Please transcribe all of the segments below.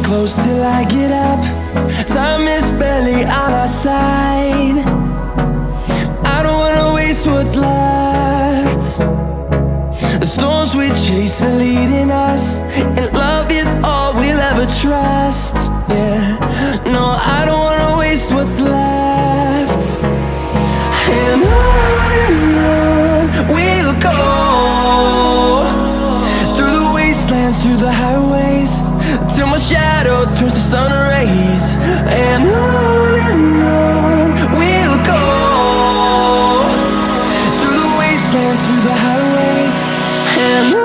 close till I get up. Time is barely on our side. I don't wanna waste what's left. The storms we chase are leading us, and love is all we'll ever trust. Yeah, no, I don't wanna waste what's left. And on we'll go, through the wastelands, through the highways, till my shadow turns to sun rays. And on we'll go, through the wastelands, through the highways, and on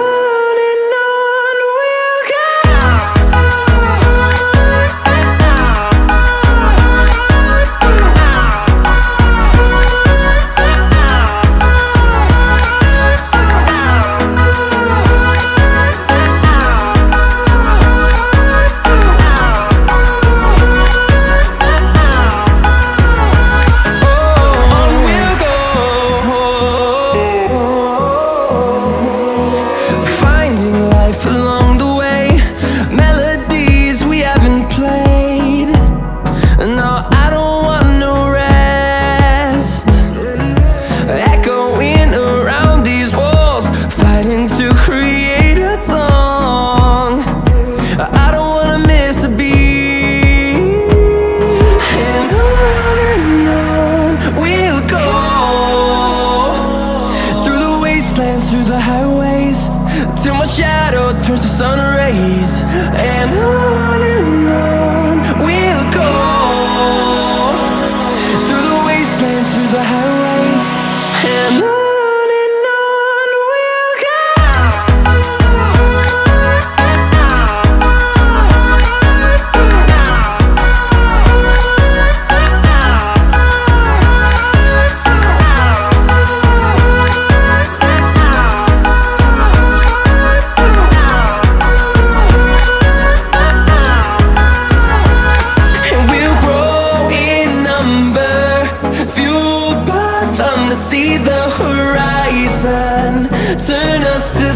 we'll go. Through the highways, till my shadow turns to sun rays. And on we'll go, through the wastelands, through the highways, and on we'll go. Fueled by them to see the horizon, turn us to